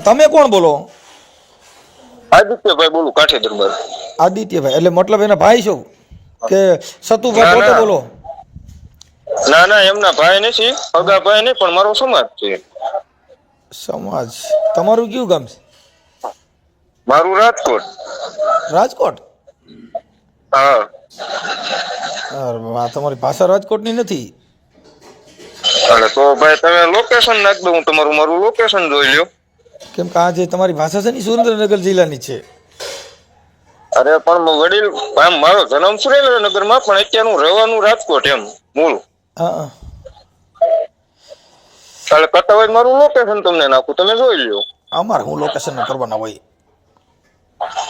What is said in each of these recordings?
તમે કોણ બોલો? આદિત્યભાઈ બોલું, કાઠી દરબાર. આદિત્યભાઈ એટલે મતલબ એના ભાઈ છો કે સતુભાઈ પોતે બોલો? ના ના, એમના ભાઈ નથી, અગા ભાઈ નહીં, પણ મારો સમાજ છે. સમાજ? તમારું કયું ગામ છે? મારું રાજકોટ. રાજકોટ? હા. તમારી ભાષા રાજકોટની નથી. અરે તો ભાઈ તમે લોકેશન નાખ દો, હું તમારું મારું લોકેશન જોઈ લ્યો. કેમ કે આ જે તમારી ભાષા છે ને સુરેન્દ્રનગર જિલ્લાની છે. અરે પણ વડીલ, આમ મારો જન્મ સુરેન્દ્રનગરમાં, પણ અત્યારે હું રહેવાનું રાજકોટ એમ મૂળ. હા. એટલે કરતા હોય મારું લોકેશન તમને નાખું, તમે જોઈ લ્યો. અમારે હું લોકેશન કરવાના હોય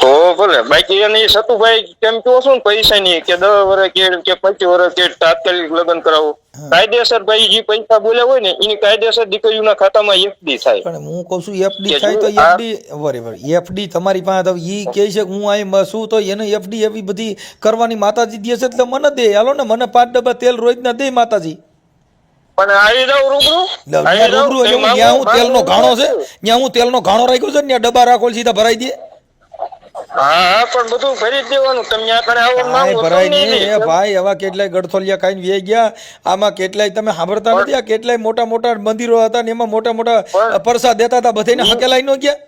તો ભલે. બાકી એની સતુભાઈ કેમ કહો છો ને પૈસા ની કે 10 વર્ષ કે 25 વર્ષ કે તાત્કાલિક લગ્ન કરાવો, કાયદેસર ભાઈ જે પૈસા બોલ્યા હોય ને એની કાયદેસર દીકરીઓના ખાતામાં એફડી થાય. પણ હું કહું છું એફડી થાય તો એફડી બરાબર, એફડી તમારી પાસે ઈ કહે છે કે હું આ શું, તો એને એફડી એવી બધી કરવાની માતાજી દે છે એટલે મને દે. હાલો ને, મને 5 ડબ્બા તેલ રોજના દે માતાજી. પણ આવી જાવ રૂબરૂ. રૂબરૂ એટલે ત્યાં હું તેલનો ઘાણો છે, ત્યાં હું તેલનો ઘાણો રાખ્યો છે ને, ત્યાં ડબ્બા રાખો સીધા ભરાઈ દે. હા પણ બધું ભરી દેવાનું. તમે આ કણે આવો માંગો ભરાય નહીં એ ભાઈ. આવા કેટલાય ગડથોલિયા ખાઈને વે ગયા. આમાં કેટલાય તમે સાંભળતા નથી? આ કેટલાય મોટા મોટા મંદિરો હતા ને એમાં મોટા મોટા પરસાદ દેતા હતા, બધાને હકેલાઈ ન ગયા.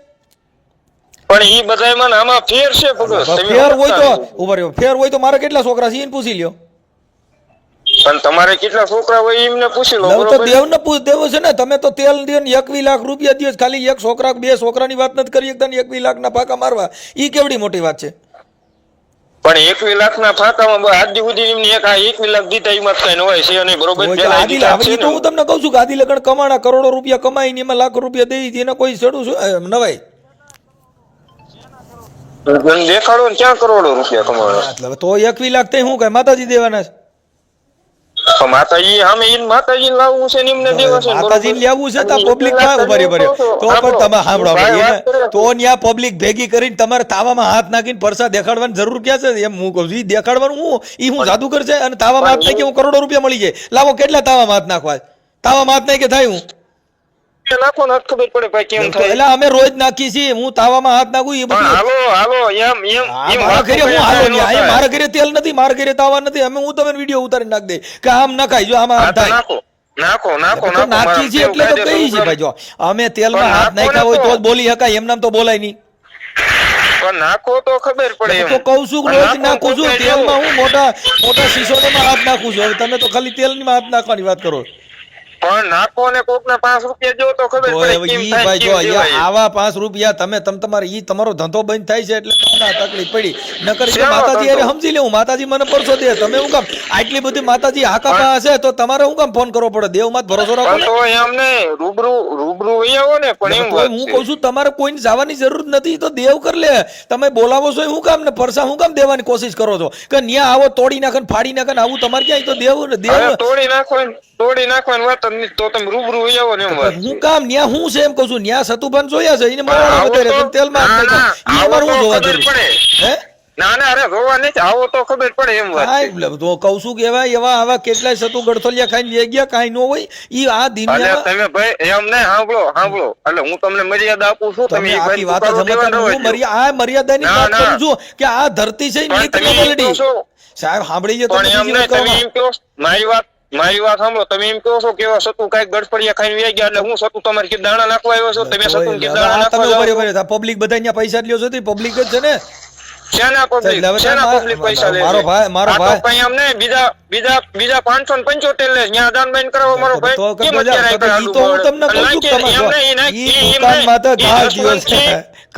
પણ ઈ બધાયમાં આમાં ફેર છે ભગત. ફેર હોય તો ઉભા રહ્યો, ફેર હોય તો મારે કેટલા છોકરા છે એને પૂછી લ્યો. પણ તમારે કેટલા છોકરા હોય એમને પૂછી લો. તો દેવને દેવો છે ને. તમે તો તેલ દે 21 લાખ રૂપિયા દો, ખાલી એક છોકરા 2 છોકરાની વાત નથી કરી શકતા ને 21 લાખના ફાંકા મારવા, ઈ કેવડી મોટી વાત છે? પણ 21 લાખના ફાંકામાં આજ સુધી એમને 21 લાખ દીધા એમાં કઈ ન હોય છે અને બરોબર. તો હું તમને કહું છું કે આદિ લગન કમાણા કરોડો રૂપિયા કમાઈને એમાં લાખ રૂપિયા દઈ એને કોઈ છેડું નવાય દેખાડો ને ક્યાં કરોડો રૂપિયા કમાવાના? તો 21 લાખ થઈ શું કઈ માતાજી દેવાના છે? માતાજી સામે માતાજી લાવવું છે ને એમને દેવા છે. માતાજી લેવું છે તો પબ્લિક તો પણ તમે સાંભળો, તો ત્યાં પબ્લિક ભેગી કરીને તમારે તાવામાં હાથ નાખીને પરસા દેખાડવાની જરૂર ક્યાં છે? એમ હું કહું છું, દેખાડવાનું હું જાદુગર છે અને તાવામાં હાથ નાખી હું કરોડો રૂપિયા મળી જાય. લાવો કેટલા તાવામાં હાથ નાખવા? તાવામાં હાથ નાખી થાય હું નાખો ને ખબર પડે ભાઈ કેમ થાય. એટલે અમે રોજ નાખી છીએ, હું તાવામાં હાથ નાખું એ બધું. હાલો હાલો એમ મારા ઘરે તેલ નથી, મારા ઘરે તાવા નથી. અમે હું તમને વિડીયો ઉતારી નાખ દે કે આમ નખાય, જો આમાં આમ થાય. નાખો નાખો નાખી છે એટલે તો કહી છે ભાઈ. જો અમે તેલમાં હાથ નાખ્યા હોય તો જ બોલી શકાય, એમ નામ તો બોલાય નહીં. પણ નાખો તો ખબર પડે. તો કહું છું રોજ નાખું છું તેલમાં, હું મોટા મોટા શીશોમાં હાથ નાખું છું. હવે તમે તો ખાલી તેલની હાથ નાખવાની વાત કરો. પણ નાખો ને કોક ને 5 રૂપિયા જો તો ખબર પડે. આવા 5 રૂપિયા તમે તમારે ઈ તમારો ધંધો બંધ થાય છે એટલે તમને તકલીફ પડી. નકર માતાજી અરે સમજી લેવું, માતાજી મને પરસો દે. તમે હું કામ આટલી બધી માતાજી હાકા હશે તો તમારે હું કામ ફોન કરવો પડે? દેવ માં ભરોસો રાખો તો એમ ને રૂબરૂ આવો ને. પણ એમ હું કહું છું તમારે કોઈને જવાની જરૂર નથી, તો દેવ કર લે. તમે બોલાવો છો હું કામ ને પરસા હું કામ દેવાની કોશિશ કરો છો કે ન્યા આવો તોડી નાખે ફાડી નાખે આવું તમારે ક્યાંય? તો દેવ તોડી નાખવાની વાત તો તમે રૂબરૂ આવો ને. હું કામ ન્યા હું છે એમ કહું છું. ન્યા સતુભાન જોયા છે એને મારવાના વધારે તમે તેલમાં અમારે હું જોવા જરૂર હે? ના ના અરે જોવા નથી, આવો તો ખબર પડે એમ વાત. તો કહું છું કે એવા આવા કેટલાય સતુ ગડથોલિયા ખાઈને લઈ ગયા, કાંઈ ન હોય ઈ આ દુનિયામાં. તમે ભાઈ એમ નહીં, સાંભળો એટલે હું તમને મર્યાદા આપું છું. તમે આખી વાત જ સમજતા હું મર્યાદાની વાત કરું છું કે આ ધરતી છે સાહેબ સાંભળી ગયો. મારી વાત સાંભળો. તમે એમ કહો છો કે સતુ કઈક ગડફડિયા ખાઈને વ્યા ગયા એટલે હું સતુ તમારે કે દાણા નાખવા આવ્યો છો? તમે સતુ કે દાણા નાખવા પબ્લિક બધા ત્યાં પૈસા લ્યો છો તો પબ્લિક જ છે ને. શેના પબ્લિક પૈસા લે? મારો ભાઈ એમ નહીં, બીજા 575 લે ત્યાં દાન બેન કરાવો મારો ભાઈ. તો હું તમને કહું છું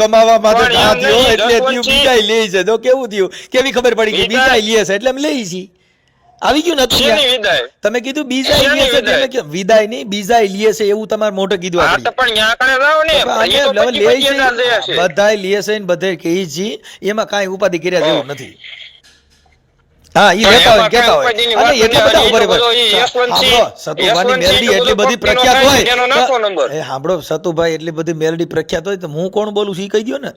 કમાવા માટે ઘા દ્યો એટલે બીજા લે છે. તો કેવું થયું? કેવી ખબર પડી કે બીજા લે છે એટલે અમે લઈ છીએ? આવી ગયું નથી? તમે કીધું બીજા લે છે, વિદાય નહીં બીજા લે છે એવું તમારે મોઢે કીધું. બધા લે છે ને બધે કહી છીએ, એમાં કાંઈ ઉપાધિ કર્યા જેવું નથી. હા ઈ લેતા હોય કેતા હોય અને એટલા બધા બરાબર. સતુભાઈ મેલડી એટલી બધી પ્રખ્યાત હોય, એ સાંભળો સતુભાઈ એટલી બધી મેલડી પ્રખ્યાત હોય તો હું કોણ બોલું છું ઈ કહી દો ને.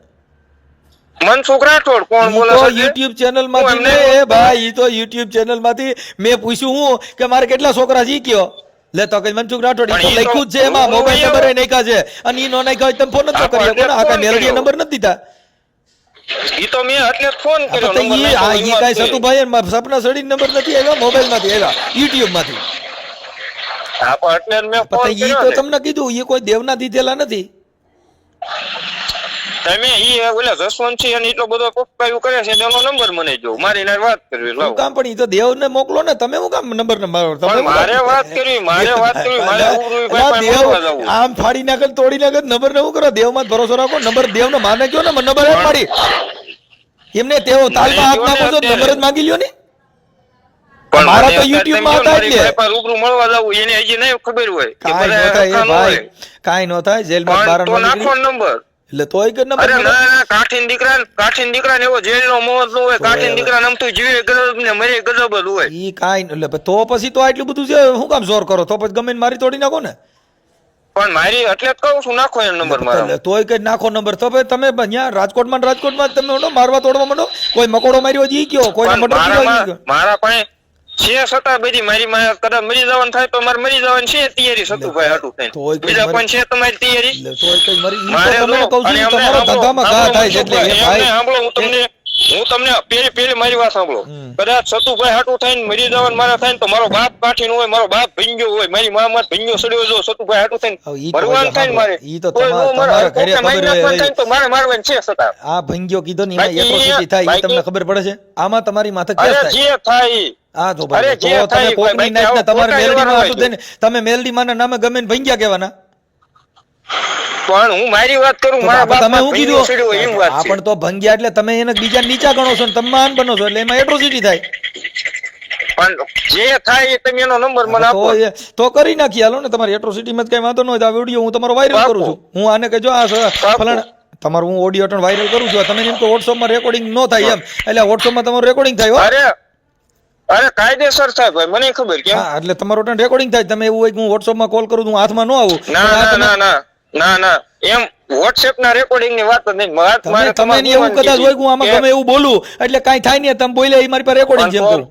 મનસુખ રાઠોડ કોણ બોલે છે? યુટ્યુબ ચેનલ માંથી એ ભાઈ, ઈ તો યુટ્યુબ ચેનલ માંથી મેં પૂછ્યું હું કે મારે કેટલા છોકરા જી કયો લે તો કઈ મનસુખ રાઠોડ ઈ તો પણ ઈ તો- લખ્યું જ છે એમાં મોબાઈલ નંબર નાખ્યા છે અને ઈ નો નાખ્યા હોય તમે ફોન નતો કરી શકો ને આ કઈ મેલડી નંબર નથી દીધા ઈ તો મેં એટલે જ ફોન કર્યો તો નંબર ઈ નાખ્યો આ ઈ એમાં કાઈ જ છે. સતુભાઈ સપના સડી નંબર નથી આવ્યા મોબાઈલ માંથી આવ્યા યુટ્યુબ માંથી હા પણ એટલે જ મેં ફોન પણ ઈ કર્યો તો ને. તમને કીધું ઈ કોઈ દેવના દીધેલા નથી તમે ઈ ઓલા જસવંતસિંહ અને એટલો બધો પપ્પાયું કરે છે તેનો નંબર મને જો મારી એને વાત કરવી શું લાવો. કામ પણ ઈ તો દેવને મોકલો ને તમે શું કામ નંબર ને મારો તમે પણ શું મારે કામ? વાત કરવી મારે ઉરુઈ અલા, ભાઈ દેવ પાસે મળવા જવું. આમ ફાડી નાખે ને તોડી નાખે નંબર ને શું કરો દેવમાં જ ભરોસો રાખો નંબર દેવને માને કયો ને નંબર જ મારી એમને તેઓ તાલમાં હાથ નાખો છો નંબર જ માંગી લ્યો ને પણ મારા મને તો અત્યારે YouTube તમે માં કહો ને હતા જ મારી ને. ભાઈ પાસે રૂબરૂ મળવા જવું એને હજી નહીં ખબર હોય કે કાંઈ બધા નો થાય હરખા એ ન ભાઈ હોય. કાંઈ નો થાય જેલમાં પણ બાર તો નો નાખો નીકળી નંબર. એટલે તોય કે નંબર અરે મળે. ના ના કાઠીન દીકરા ને એવો જેલનો મોહ ન હોય કાઠીન દીકરા નામ તો જીવે ગજબ ને મરે ગજબ જ હોય. ઈ કાંઈ એટલે તો પછી તો આટલું બધું છે શું કામ જોર કરો તો પછી ગમે એને મારી તોડી નાખો ને પણ મારી એટલે જ કહું છું નાખો એનો નંબર મારો. એટલે તોય કઈ નાખો નંબર તો પછી તમે અહીંયા રાજકોટમાં ને રાજકોટમાં જ તમે માંડો મારવા તોડવા માંડો કોઈ મકોડો માર્યો હોય ઈ કયો કોઈને પણ મર્ડર કર્યો હોય ઈ કયો. મારા પાસે છે છતાં બધી મારી માં કદાચ મરી જવાનું થાય તો મારે મરી જવાની છે તૈયારી સતુભાઈ હાટું તોય થઈને કઈ બીજા મરી- કોઈ છે તમારી તૈયારી એટલે તોય કઈ મરી ઈ મારે તો તમને જો, કહું છું અને ઈ અમને તમારા સાંભળો, ધંધામાં ઘા થાય છે એટલે એ એમને ભાઈ સાંભળો, હું તમને પેલી મારી વાત સાંભળો. કદાચ સતુભાઈ હાટું થઈને મરી જવાનું મારા થાય ને તો મારો બાપ કાઠીનો હોય મારો બાપ ભીંજો હોય મારી મામા ભીંજો સડ્યો જો સતુભાઈ હાટું થઈને હવે ઈ તો મરવાનું થાય ને મારે ઈ તો તોય તમારા- નો મરે. તમારા ઘરે કોકને મારી ખબર હોય નાખવાનું થાય ને તો મારે મારવાની છે છતાં. આ ભંગ્યો કીધો ને એમાં બાકી એટ્રોસિટી થાય ઈ બાકી- તમને ખબર પડે છે આમાં તમારી માથે અરે કેસ થાય જે થાય ઈ. આ તો અરે ભાઈ જે તો થાય તમે કોકની બાકી નાઈટને આવું તમારે ખોટા મેલડીમાં વ્યવહાર હાટું થઈને તમે મેલડીમાં ના નામે ગમે ને ભંગ્યા કહેવાના પણ હું મારી વાત કરું તો મારા તમે બાપમાં શું ભીંજો સડ્યો હોય એમ કીધું વાત આ છે. પણ તો ભંગ્યા એટલે તમે એને બીજા નીચા ગણો છો ને તમે મહાન બનો છો એટલે એમાં એટ્રોસિટી થાય પણ જે થાય એ તમે એનો નંબર મને આપો. તો કરી નાખી હાલો ને તમારી એટ્રોસિટીમાં કઈ વાંધો ન હોય તો આ વિડીયો હું તમારો વાયરલ પાકું. કરું છું હું આને કહેજો આ ફલાણા તમારું હું ઓડિયો ટન વાયરલ કરું છું તમે એમ કે વોટ્સઅપમાં રેકોર્ડિંગ ન થાય એમ એટલે વોટ્સઅપમાં તમારું રેકોર્ડિંગ થાય હો. અરે કાયદેસર થાય ભાઈ મને ખબર કેમ. હા એટલે તમારું ટન રેકોર્ડિંગ થાય તમે એવું હોય કે હું વોટ્સઅપમાં કોલ કરું હું હાથમાં ન આવું ના ના ના ના ના ના એમ વોટ્સએપ ના રેકોર્ડિંગ ની વાત જ નહીં. મારે તમે ની એવું કદાચ હોય કે હું આમાં ગમે એવું બોલું એટલે કાંઈ થાય નહીં તમે બોલ્યા એ મારી પાસે રેકોર્ડિંગ છે એમ કહું.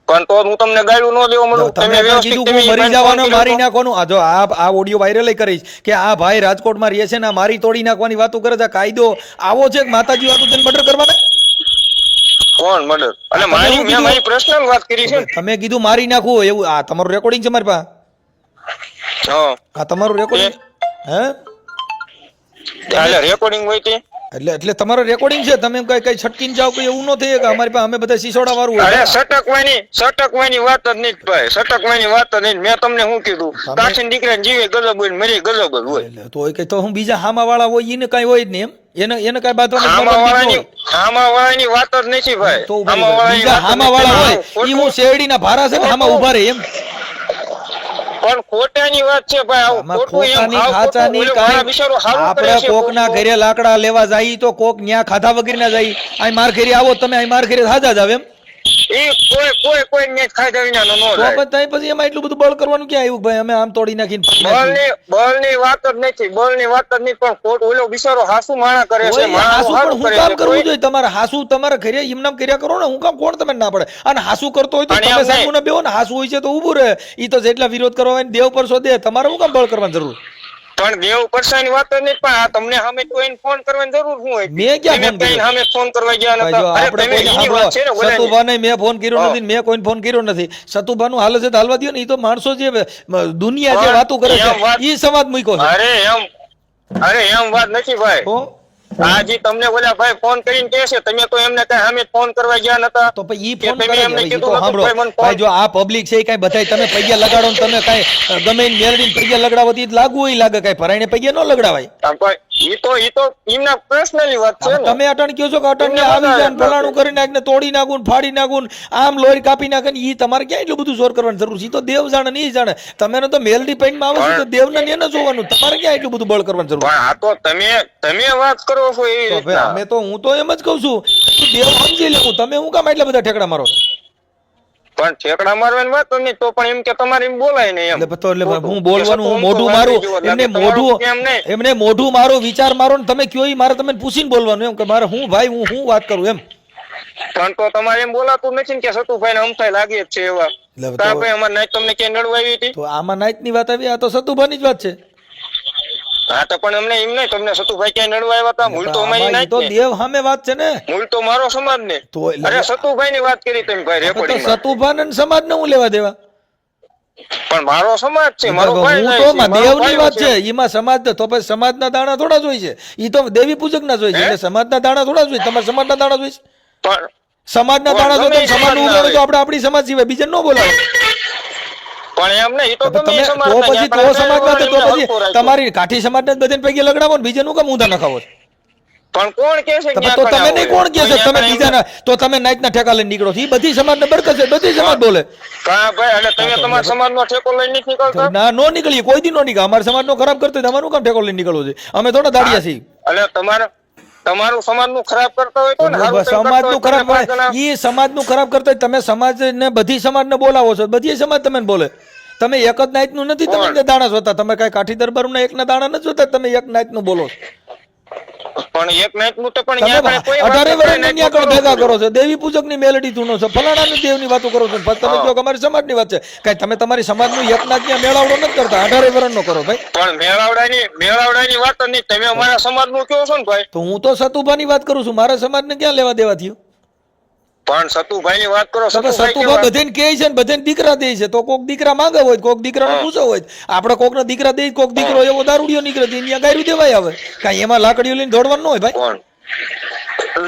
પણ તો હું તમને ગાળું ન દેવા મળું. તમે વ્યવસ્થિત કીધું કે હું મરી જવાનું મારી નાખવાનું આ જો આ ઓડિયો વાયરલ કરીશ કે આ ભાઈ રાજકોટમાં રહે છે ને આ મારી તોડી નાખવાની વાતો કરે છે આ કાયદો આવો છે કે માતાજી વાતો તેને મર્ડર કરવાના કોણ મર્ડર અને તમે મારી એવું મેં કીધું. મારી પર્સનલ વાત કરી છે ને. તમે કીધું મારી નાખવું એવું આ તમારું રેકોર્ડિંગ છે મારી પાસે હા આ તમારું રેકોર્ડિંગ હે એટલે રેકોર્ડિંગ હોય તે એટલે તમારું રેકોર્ડિંગ છે તમે કઈ કઈ છટકીને જાવ કે એવું ન થાય કે અમારી પાસે અમે બધા શીશોડા વાળું અરે હોય સટકવાની વાત જ નહીં ભાઈ સટકવાની વાત જ નહીં. મેં તમને શું કીધું કાઠીન દીકરાને જીવે ગજબ હોય ને મરી ગજબ જ હોય. એટલે તો કઈ તો હું બીજા હામા વાળા હોય એને કઈ હોય જ નહીં એમ એને કઈ બાંધવાની હામા વાળાની વાત જ નથી ભાઈ. તો હામા વાળાની બીજા વાત જ હામા નથી. વાળા હોય ઈ હું શેરડીના ભારા છે ને હામા ઉભા રહે એમ પણ ખોટાની વાત છે ભાઈ. આવું આમાં ખોટું એમ, ખોટાની આવું ખાચાની ખોટું. ઓલો મારા કાંઈ બિચારો હારું કરે આપણે છે કોકના ખોટું. ઘરે લાકડા લેવા જાય તો કોક ન્યા ખાધા વગર ના જાય અહીં માર ઘરે આવો તમે અહીં માર ઘરે હાજા જ આવે એમ ઈ કોઈ ને ખાધા વિનાનો ન તો જાય. પછી એમાં એટલું બધું બળ કરવાનું ક્યાં આવ્યું ભાઈ અમે આમ તોડી નાખીને બળની વાત જ નથી. બળની વાત જ નહીં પણ ખોટ ઓલો બિચારો હાસુ માણા કરે છે. ઓય, માણસ હાસુ હારું પણ હું કરે કામ છે. કરવું કોઈ- જોઈએ તમારે હાસુ તમારે ઘરે એમનામ કર્યા કરો ને હું કામ કોણ તમે ના પડે અને હાસુ કરતો હોય તો અને તમે એમ સામું ના બેહો ને હાસુ હોય છે તો ઊભું રહે ઈ તો જેટલા વિરોધ કરવા હોય ને દેવ પર શોધે તમારે હું કામ બળ કરવાની જરૂર પણ દેવ પરસાની વાત જ નહીં પણ આ તમને સામે કોઈને ફોન કરવાની જરૂર શું હોય? મેં ક્યાં તમે ફોન કર્યો? કઈ સામે ફોન કરવા ગયા ભાઈ જો નતા. અરે આપણે તમે કોઈ એની વાત છે ને ઓલાની. સતુભાને મેં ફોન કર્યો હા. નથી મેં કોઈને ફોન કર્યો નથી સતુભાનું હાલે છે તો હાલવા દ્યો ને ઈ તો માણસો જે દુનિયા જે પણ વાતો કરે એમ વાત- છે ઈ સમાજ મૂક્યો છે અરે એમ વાત નથી ભાઈ. તો આજે તમને ઓલા ભાઈ ફોન કરીને કહે છે તમે તો એમને કઈ સામે ફોન કરવા ગયા નતા. તો પછી ઈ કે ફોન તમે કરે છે. એમને હવે ઈ કીધું તો નતું, સાંભળો ભાઈ મને ફોન- ભાઈ જો આ પબ્લિક છે ઈ કાંઈ બધાય તમે પૈયા લગાડો ને તમે કાંઈ ગમે એને મેળવીને પૈયા લગડાવો તો ઈ લાગુ હોય લાગે કાંઈ ભરાઈને પૈયા ન લગડાવાય આમ ભાઈ, ઈ તો એમના પર્સનલી વાત છે ને. તમે અટણ કયો છો કે અટણ એમને આવી જાય ને બધા ફલાણું કરી નાખ ને તોડી નાખું ને ફાડી નાખું ને આમ લોહી કાપી નાખે ને ઈ તમારે ક્યાં એટલું બધું જોર કરવાની જરૂર છે ઈ તો દેવ જાણે ને ઈ જાણે તમે તો મેલડી પેઇન્ટમાં આવે છે તો દેવને ને એને જોવાનું તમારે ક્યાં એટલું બધું બળ કરવાની જરૂર પણ આ તો તમે વાત કરો છો એવી તો ભાઈ રીતના. અમે તો હું તો એમ જ કહું છું તું દેવ સમજી લેવું તમે હું કામ એટલા બધા ઠેકડા મારો છો? પણ ઠેકડા મારવાની વાત જ નહીં તો પણ એમ કે તમારે એમ બોલાય ને એમ. એટલે તો એટલે ખોટું. હું બોલવાનું હું કે મોઢું સતું મારું વાંચી જુઓ. એમને તમારું મોઢું કેમ નહીં? એમને મોઢું મારું વિચાર મારો ને તમે કયો ઈ મારે તમે પૂછીને બોલવાનું એમ કે મારે હું ભાઈ હું વાત કરું એમ પણ તો તમારે એમ બોલાતું નથી ને કે સતુભાઈ ને અમથાય લાગે જ છે એવા. કા ભાઈ અમાર નાઈટ તમને ક્યાં નડવા આવી હતી? તો આમાં નાઈટ ની વાત આવી, આ તો સતુભાની જ વાત છે. હા તો પણ અમને એમ નહીં, તમને સતુભાઈ ક્યાં નડવા આવ્યા હતા? મૂળ તો અમારી નાઈટ તો દેવ સામે વાત છે ને, મૂળ તો મારો સમાજ ને. અરે સતુભાઈ ની વાત કરી તમે ભાઈ રેકોર્ડિંગ માં. સતુભાઈ ને સમાજ ને હું લેવા દેવા? પણ મારો સમાજ છે, મારો ભાઈ હું તો દેવની વાત છે, એમાં સમાજ તો પછી સમાજના દાણા થોડા જ હોય છે, ઈ તો દેવી પૂજક ના જ હોય છે, એટલે સમાજના દાણા થોડા જ હોય. તમારા સમાજના દાણા જ હોય છે. પણ સમાજના દાણા જો તમે સમાજનું ઉગાડો તો આપણે આપણી સમાજ સિવાય બીજા ન બોલાવો. પણ એમ નહીં, તો તમે તો પછી તો સમાજમાં તો પછી તમારી કાઠી સમાજને બધાને પૈકી લગડાવો ને બીજાનું કામ ઊંધા નખાવો? પણ કોણ કહે છે તો તમે નહીં, કોણ કહે છે? તમે બીજાના તો તમે નાઈટના ઠેકા લઈને નીકળો છો, એ બધી સમાજને બરકત છે, બધી સમાજ બોલે. કા ભાઈ, એટલે તમે તમારા સમાજનો ઠેકો લઈને નથી નીકળતા? ના, નો નીકળીએ, કોઈ દી નો નીકળે. અમારા સમાજનો ખરાબ કરતો તમારું કામ ઠેકો લઈને નીકળવું છે? અમે થોડા દાડિયા છીએ. એટલે તમારું સમાજનું ખરાબ કરતા હોય તો ને, સમાજનું ખરાબ એ સમાજનું ખરાબ કરતા તમે સમાજને બધી સમાજને બોલાવો છો, બધી સમાજ તમે બોલે. તમે એક જ નાઈટનું નથી તમે દાણા જોતા, તમે કઈ કાઠી દરબારના એકના દાણા નથી જોતા, તમે એક નાઈટનું બોલો. પણ એક નાઈટનું તો પણ 18 વર્ષની આગળ ભેગા કરો છો, દેવી પૂજક ની મેલડી ધૂનો છો, ફલાણાની દેવની વાતો કરો છો, પછી તમે કહો અમારી સમાજની વાત છે. કઈ તમે તમારી સમાજનું એક નાક મેળાવડો નથી કરતા, 18 વર્ષનો કરો ભાઈ. પણ મેળાવડાની વાત નહીં, તમે અમારા સમાજનું કહો છો ને ભાઈ. તો હું તો સતુભાની વાત કરું છું, મારા સમાજને ક્યાં લેવા દેવા થયું? પણ સતુભાઈ ની વાત કરો. સતુભાઈ બધાને કહે છે ને બધાને દીકરા દે છે, તો કોક દીકરા માંગે હોય, કોક દીકરાનો પૂછો હોય, આપણે કોક ના દીકરા દે, કોક દીકરો એવો દારૂડિયો નીકળે ત્યાં ગાયરું દેવાય આવે. કઈ એમાં લાકડીઓ લઈને દોડવાનું હોય ભાઈ?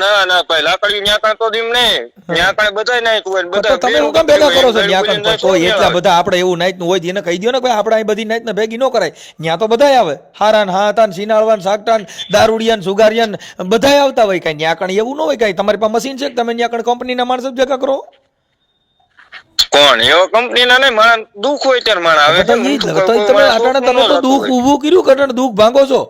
ના ના ભાઈ, લાકડીઓ ન્યા તો દીમ નહીં, ન્યા કાંઈ બધાય નાઈટ હોય, બધા તમે હું કામ ભેગા કરો છો ન્યા કાંઈ? તો એટલા બધા આપણે એવું નાઈટ નું હોય એને કહી દો ને ભાઈ, આપણે અહીં બધી નાઈટ ને ભેગી ન કરાય. ન્યા તો બધાય આવે, હારાન હાતાન સિનાળવાન સાકટાન દારૂડિયાન સુગારિયાન બધાય આવતા હોય. કઈ ન્યા કણ એવું ન હોય કઈ તમારી પાસે મશીન છે કે તમે ન્યા કણ કંપનીના માણસો ભેગા કરો? કોણ એવો કંપનીના નહીં, માણસ દુઃખ હોય ત્યારે માણસ આવે. તમે તો દુઃખ ઊભું કર્યું, કટણ દુઃખ ભાંગો છો.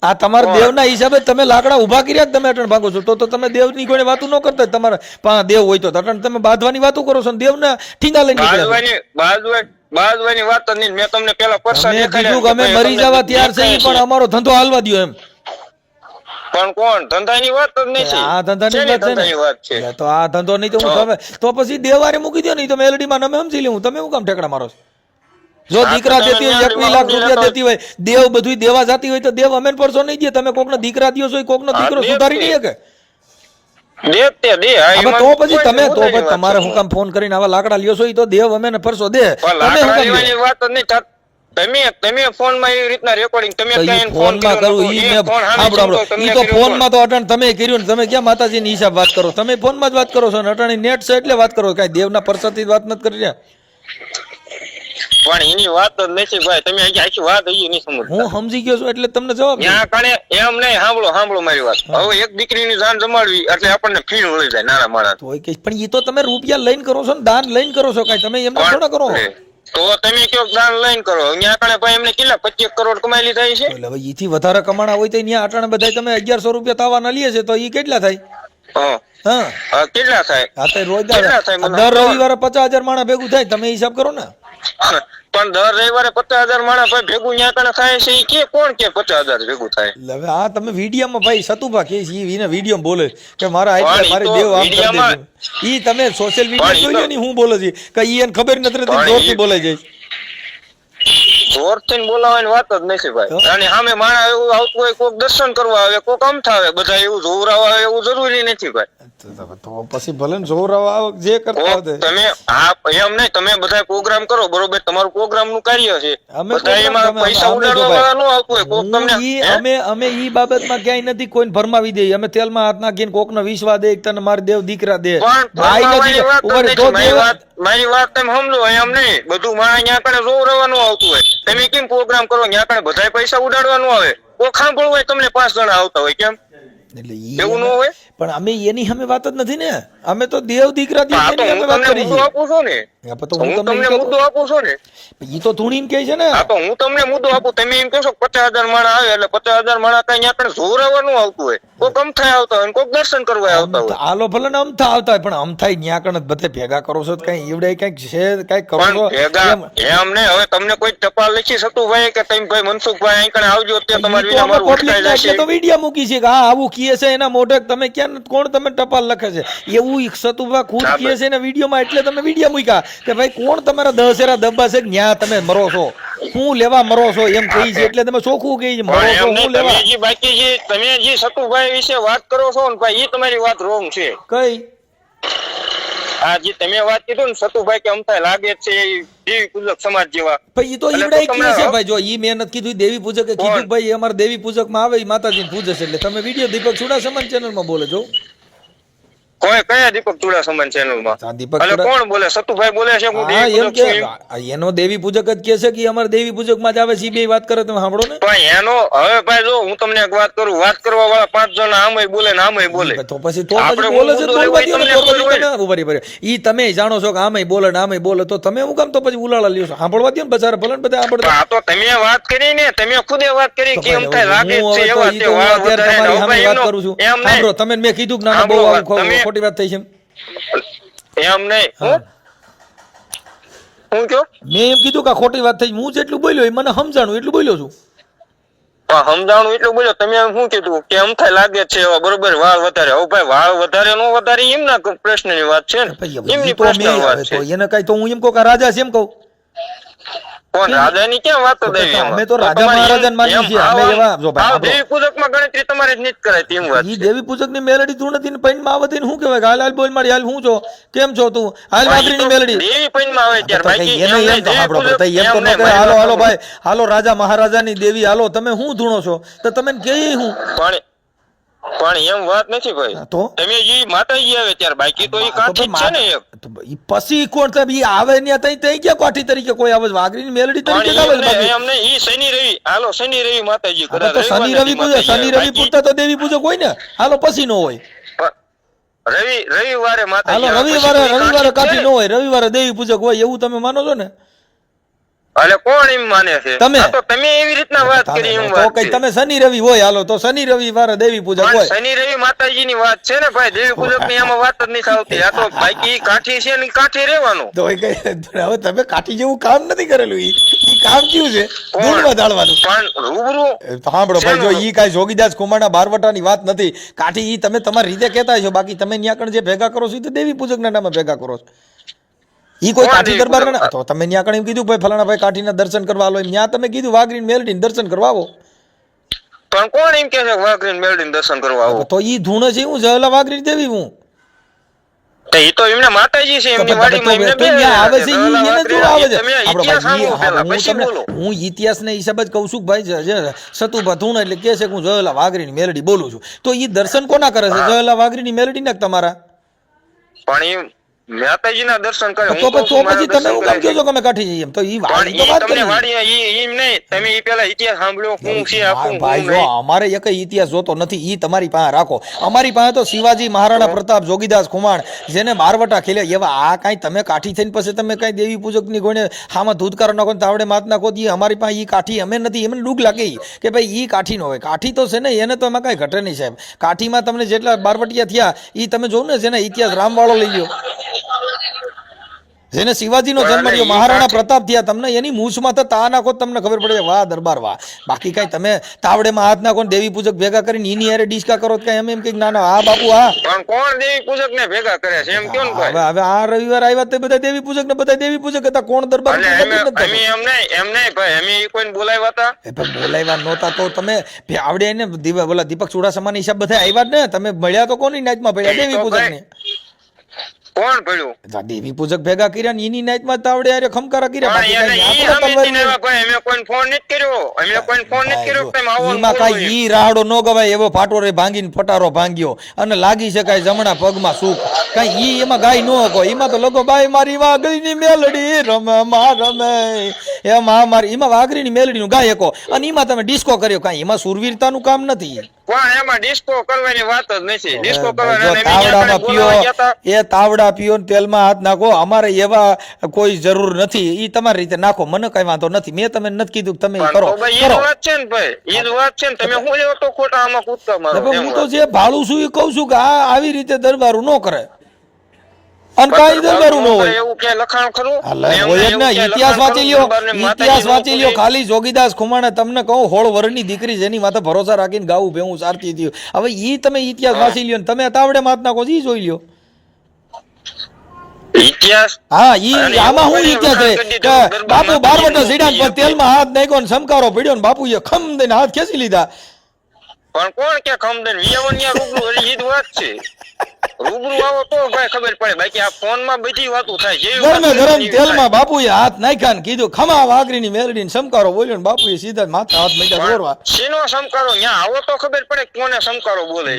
આ તમારા દેવના હિસાબે તમે લાકડા ઉભા કર્યા, તમે અટણ ભાગો છો. તો તમે દેવની કોઈ વાતો ન કરતા, તમારા દેવ હોય તો અટણ તમે બાંધવાની વાતો કરો છો, દેવના ઠીંગા લઈને બાંધવાની વાત નહીં. મેં તમને પેલા પરસા કીધું કે અમે મરી જવા તૈયાર છે, પણ અમારો ધંધો હાલવા દો એમ. પણ કોણ ધંધાની વાત જ નહીં છે? આ ધંધાની વાત છે. તો આ ધંધો નહીં તો હું તો પછી દેવારે મૂકી દો, નહીં તો મેલડીમાં અમે સમજી લેવું. તમે શું કામ ઠેકડા મારો છો? જો દીકરા દેતી હોય 21 લાખ રૂપિયા દેતી હોય, દેવ બધું દેવા જાતી હોય તો દેવ અમે પરસો નહીં દે. તમે કોકનો દીકરા દિયો છો, કોકનો દીકરો સુધારી નહીં શકે. તો પછી તમે તો પછી તમારે હું કામ ફોન કરીને આવા લાકડા લ્યો છો, તો દેવ અમે ને પરસો દે. તમે ફોનમાં એવી રીતના રેકોર્ડિંગ તમે ફોનમાં કરું ઈ તો ફોનમાં તો અટણ તમે કર્યું ને, તમે ક્યાં માતાજીની હિસાબ વાત કરો? તમે ફોનમાં જ વાત કરો છો ને, અટાણી નેટ છે એટલે વાત કરો. કઈ દેવના પરસાથી વાત નથી કરી રહ્યા. પણ એની વાત જ નથી ભાઈ, તમે આખી વાત નહીં સમજતા. હું સમજી ગયો છું એટલે તમને જવાબ એમ નહીં. સાંભળો મારી વાત. હવે એક દીકરીની જાન જમાડવી એટલે આપણને ફીણ મળી જાય નાના માણસ. પણ એ તો તમે રૂપિયા લઈને કરો છો ને, દાન લઈને કરો છો. કઈ તમે એમને થોડા કરો? તો તમે કયો દાન લઈને કરો? અહીંયા કણે ભાઈ એમને કેટલા 25 કરોડ કમાઈ થાય છે. એટલે હવે એથી વધારે કમાણા હોય તો અહીંયા અટાણે બધા તમે 1100 રૂપિયા તાવાના લઈએ છે, તો એ કેટલા થાય? કેટલા થાય? હા તો રોજ દર રવિવારે 50,000 માણસ ભેગું થાય, તમે હિસાબ કરો ને. પણ દર રવિવારે 50,000 માણસ ભાઈ ભેગું ન્યા કણે થાય છે, એ કે કોણ કે 50,000 ભેગું થાય? હવે આ તમે વિડીયોમાં ભાઈ સતુભા કે છે, એને વિડીયો બોલે કે મારા આટલે મારી દેવ આમ કરી દે. ઈ તમે સોશિયલ મીડિયા જોઈ લો ને, હું બોલે છે કે ઈ એને ખબર નથી રહેતી, જોરથી બોલાઈ જાય. જોરથી બોલાવાની વાત જ નથી ભાઈ. અને સામે માણસ એવું આવતું હોય, કોક દર્શન કરવા આવે, કોક અમથા આવે, બધા એવું જોવરાવા આવે એવું જરૂરી નથી ભાઈ. તો પછી ભલે જોવરાવા જે કરતા હોય તમે એમ નહીં, તમે બધા પ્રોગ્રામ કરો બરોબર, તમારું પ્રોગ્રામ નું કાર્ય છે, બધા એમાં પૈસા ઉડાડવા વાળા ન આવતું હોય. કોક તમને અમે ઈ બાબતમાં ક્યાંય નથી કોઈને ભરમાવી દઈએ. અમે તેલમાં હાથ નાખીને કોકનો વિશ્વાસ દે, તને મારી દેવ દીકરા દે. મારી વાત તમે સમજો. એમ નહીં, બધું મારા અહીંયા કણે જોવરાવાનું આવતું હોય. તમે કેમ પ્રોગ્રામ કરો ત્યાં કણે બધા પૈસા ઉડાડવાનું આવે? કોઈ સાંભળવું હોય તમને 5 જણા આવતા હોય, કેમ એવું ન હોય? પણ અમે એની અમે વાત જ નથી ને. અમે તો દેવ દીકરા વાત કરી છે. આપું છું ને, હું તમને મુદ્દો આપું છું ને. ઈ તો ધૂણીને કહે છે ને. હા તો હું તમને મુદ્દો આપું. તમે એમ કહો છો 50,000 માણસ આવે એટલે 50,000 માણસ કઈ ત્યાં કણે જોરાવાનું આવતું હોય, કોક અમથા આવતા હોય, કોક દર્શન કરવા આવતા હોય. આલો ભલે ને અમથા આવતા હોય, પણ અમથા ત્યાં કણે બધે ભેગા કરો છો કઈ ઈવડે કઈક છે, કઈક કરો છો એમ ને. હવે તમને કોઈ ટપાલ લખી શકતું ભાઈ કે તમે ભાઈ મનસુખભાઈ અહીં કણે આવજો, ત્યાં તમારી વિના મારું ઉઠાઈ જશે. તો વિડિયો મૂકી છે કે હા આવું કીએ છે એના મોઢે, તમે ક્યાં કોણ તમે ટપાલ લખે છે એવું સતુભા ખુદ કીએ છે ને વિડીયોમાં, એટલે તમે વિડીયો મૂક્યા કે ભાઈ કોણ તમારા દશેરા દબ્બા છે ન્યા તમે મરો છો, હું લેવા મરો છો એમ કહી છે, એટલે તમે ચોખ્ખું કહી છે મરો છો હું લેવા. તમે જે બાકી જે તમે જે સતુભાઈ વિશે વાત કરો છો ને ભાઈ, એ તમારી વાત રોંગ છે. કઈ આ જે તમે વાત કીધું ને સતુભાઈ કે અમથા લાગે છે દેવી પૂજક સમાજ જેવા, ભાઈ ઈ તો ઈવડાય કે છે ભાઈ, જો ઈ મહેનત કીધું દેવી પૂજકે કીધું ભાઈ અમારે દેવી પૂજક માં આવે ઈ માતાજીને પૂજે છે, એટલે તમે વિડીયો દીપક ચુડાસમા ચેનલ માં બોલે છો. કોઈ કયા દીપક ચુડાસમા ચેનલ માં? દીપક એટલે કોણ બોલે? સતુભાઈ બોલે છે હું હા દેવી એમ પૂજક કે છું. એનો દેવી પૂજક જ કે છે કે અમારે દેવી પૂજક માં જ આવે છે, ઈ બે વાત કરે તમે સાંભળો ને. પણ એનો હવે ભાઈ જો હું તમને એક વાત કરું, વાત કરવા વાળા 5 જણા આમય બોલે ને આમય બોલે, તો પછી બોલે છે તો બોલવા દ્યો ને, તો પછી તમે ઈ તમે જાણો છો કે આમય બોલે ને આમય બોલે, તો તમે હું કામ તો પછી ઉલાળા લ્યો છો? સાંભળવા દ્યો ને બચારા, ભલે ને બધા સાંભળતા. આ તો તમે વાત કરી ને, તમે ખુદે વાત કરી કે એમ થાય લાગે હું છે હવે એવા તો તે ઈ તો વાળ અત્યારે વધારે તમારી સામે ને. વાત કરું છું. એમ નહીં. સાંભળો, તમે મેં કીધું કે ના બહુ આવું ખોટી વાત થઈ છે એમ નહીં. હું કયો? મેં એમ કીધું કે ખોટી વાત થઈ, હું જેટલું બોલ્યો એ મને સમજાણું એટલું બોલ્યો છું. સમજાણું એટલું બોલ્યો. તમે શું કીધું કે એમ થાય લાગે છે એવા, બરોબર વાળ વધારે. હવે ભાઈ વાળ વધારે નો વધારે એમના પ્રશ્નની વાત છે ને, એમની પ્રશ્નની વાત છે. એને કઈ તો હું એમ કહું કે રાજા છે એમ કહું. કોણ રાજાની ક્યાં વાત દેવી? અમે તો રાજા મહારાજાને માનીએ છીએ. અમે એવા જો ભાઈ દેવી પૂજકમાં ગણતરી તમારે જ નહીં કરાય તેમ વાત ઈ છે. દેવી પૂજક ની મેલડી તું નથી ને પૈન માં આવે તેને શું કહેવાય? હાલ હાલ બોલ મારી, હાલ હું છો, કેમ છો તું, હાલ વાઘરી ની મેલડી. દેવી પૈનમાં આવે ત્યારે બાકી એને એમ એમ નહીં. તો દેવી આપણો પૂજક એમ તો ન કહે હાલો હાલો ભાઈ હાલો રાજા મહારાજાની દેવી હાલો, તમે શું ધૂણો છો તો તમે કહે હું પણ એમ વાત નથી ભાઈ. તો તમે જે માતાજી આવે ત્યારે બાકી તો એ કાઠી જ છે ને એક. પછી કોણ સાહેબ ઈ આવે ને તઈ ક્યાં કાઠી તરીકે કોઈ આવે? વાઘરીની મેલડી તરીકે આવે પણ એમ નહીં. ઈ શનિ રવિ હાલો, શનિ રવિ માતાજી કરે. તો શનિ રવિ પૂજક, શનિ રવિ પૂજતા તો દેવી પૂજક હોય ને. હાલો પછી નો હોય. રવિવારે માતાજી હાલો રવિવારે કાઠી નો હોય, રવિવારે દેવી પૂજક હોય, એવું તમે માનો છો ને? એટલે કોણ એમ માને છે? તમે. તો તમે એવી રીતના વાત કરી એમ તો વાત કઈ છે. તમે શનિ રવિ હોય, હાલો તો શનિ રવિવારે દેવી પૂજક પણ હોય. શનિ રવિ માતાજીની વાત છે ને ભાઈ, દેવી પૂજક ની એમાં વાત જ નથી આવતી. આ તો બાકી કાઠી છે ને કાઠી રહેવાનું. તો હવે તમે કાઠી જેવું કામ નથી કરેલું. ઈ કામ કેવું છે? ધૂળમાં ઢાળવાનું. પણ રૂબરૂ સાંભળો ભાઈ, જો ઈ કાંઈ જોગીદાસ કુમારના બારવટાની વાત નથી. કાઠી ઈ તમે તમારી રીતે કહેતા છો, બાકી તમે ન્યા કણ જે ભેગા કરો છો ઈ તો દેવી પૂજકના નામે ભેગા કરો છો. ઈ કોઈ કાઠી દરબાર ના તો તમે ન્યા કણ એમ કીધું ભાઈ ફલાણા ભાઈ કાઠીના દર્શન કરવા આલો, એમ ન્યા તમે કીધું વાઘરીને મેલડીને દર્શન કરવા આવો. પણ કોણ એમ કે છે વાઘરીને મેળવીને દર્શન કરવા આવો? તો ઈ ધૂણ છે હું જલા વાઘરી દેવી હું. એ તો એમને માતાજી છે, એમની વાડીમાં એમને બે આવે છે ઈ એને જો આવે છે. તમે આપણો ઇતિહાસ સાંભળો પહેલા, ભાઈ પછી બોલો. હું ઇતિહાસને હિસાબ જ કહું છું ભાઈ. જે સતુભા ધૂણ એટલે કે છે કે હું જલા વાઘરીની મેલડી બોલું છું, તો ઈ દર્શન કોના કરે છે? જલા વાઘરીની મેલડી ના તમારા. પણ એ માતાજીના દર્શન કરે. તો પછી તમે હું કામ કહો છો કે અમે કાઠી જઈએ? તો ઈ વાડી તો વાત તમને કરી. વાડી એમ નહીં. તમે ઈ પેલા ઇતિહાસ સાંભળ્યો હું છે આખું. ભાઈ જો અમારે એક ઇતિહાસ જોતો નથી, ઈ તમારી પાસે રાખો. અમારી પાસે તો શિવાજી મહારાણા પ્રતાપ જોગીદાસ ખુમાણ જેને બારવટા ખેલ્યા એવા આ કાંઈ તમે કાઠી થઈને પછી તમે કાંઈ દેવી પૂજકની કોઈને હામાં ધૂતકાર નાખો ને તાવડે માત નાખો, ઈ અમારી પાસે ઈ કાઠી અમે નથી. એમને દુઃખ લાગે કે ભાઈ ઈ કાઠી નો હોય. કાઠી તો છે ને એને તો એમાં કાંઈ ઘટે નહીં સાહેબ. કાઠીમાં તમને જેટલા બારવટિયા થયા ઈ તમે જોવો ને, જેને ઇતિહાસ રામવાળો લઈ ગયો, જેને શિવાજીનો જન્મ થયો, મહારાણા પ્રતાપ થયા, તમને એની મૂછમાં તો તા નાખો તમને ખબર પડે વાહ દરબાર વાહ. બાકી કઈ તમે તાવડેમાં હાથ નાખો ને દેવી પૂજક ભેગા કરીને એની હારે ડિસ્કા કરો કઈ એમ કે ના ના હા બાપુ હા. પણ કોણ દેવી પૂજક ને ભેગા કરે છે એમ કેમ ભાઈ? હવે આ રવિવાર આવ્યા તે બધા દેવી પૂજક ને બધા દેવી પૂજક હતા. કોણ દરબાર એમ નહીં ભાઈ, અમે કોઈને બોલાવ્યા હતા? બોલાવ્યા નહોતા તો તમે આવડે ને બોલા દીપક ચુડાસમાની હિસાબ બધા આવ્યા જ ને. તમે મળ્યા તો કોની નાચમાં મળ્યા? દેવી પૂજક ને. કોણ પડ્યું? દેવી પૂજક ભેગા કર્યા ને એની નાચમાં તાવડે આરે ખમકારા કર્યા. ઈ રાહડો નો ગવાય એવો ફાટો રે ભાંગીને ફટારો ભાંગ્યો અને લાગી શકાય જમણા પગમાં સુખ. કઈ ઈ એમાં ગાય નો કહો. એમાં તો લોકો બાઈ મારી વાઘરીની મેલડી રમે માં રમે એમાં મારી એમાં વાઘરીની મેલડી નું ગાય કહો અને એમાં તમે ડિસ્કો કર્યો. કઈ એમાં સુરવીરતાનું કામ નથી. પણ એમાં ડિસ્કો કરવાની વાત જ નથી. ડિસ્કો તાવડામાં પીઓ એ તાવડા પીઓ ને તેલમાં હાથ નાખો. અમારે એવા કોઈ જરૂર નથી. ઈ તમારી રીતે નાખો, મને કઈ વાંધો નથી. મેં તમે નથી કીધું તમે કરો. વાત છે ને ભાઈ, ઈ જ વાત છે ને. તમે હું એવો તો ખોટા આમાં કૂદકા મારો. હું તો જે ભાળું છું એ કહું છું કે આ આવી રીતે દરબારું ન કરે અને કાંઈ દરબારું ન હોય. એવું કે લખાણ ખરું હોય જ ને. ઇતિહાસ વાંચી લ્યો, ઇતિહાસ વાંચી લ્યો. ખાલી જોગીદાસ ખુમાણે તમને કહું 16 વર્ષની દીકરી જેની માથે ભરોસા રાખીને ગાવું ભેવું સારતી હતી. હવે ઈ તમે ઇતિહાસ વાંચી લ્યો ને તમે તાવડે માત નાખો ઈ જોઈ લ્યો. ઇતિહાસ હા ઈ આમાં હું ઇતિહાસ છે કે બાપુ બારવટા સીડા પર તેલમાં હાથ નાખ્યો ને સમકારો પડ્યો ને બાપુએ ખમ દઈને હાથ ખેંચી લીધા. પણ કોણ કે ખમદન વિયાવનિયા રૂબરૂ હજી ઈ જ વાત છે. રૂબરૂ આવો તો ભાઈ ખબર પડે, બાકી આ ફોન માં બધી વાતો થાય. જેવી ગરમે ગરમ તેલમાં બાપુએ હાથ નાખ્યા ને કીધું ખમા વાઘરીની મેલડીને સમકારો બોલ્યો ને બાપુએ સીધા જ માથે હાથ માંડ્યા દોરવા. શેનો સમકારો? ન્યા આવો તો ખબર પડે કોને સમકારો બોલે.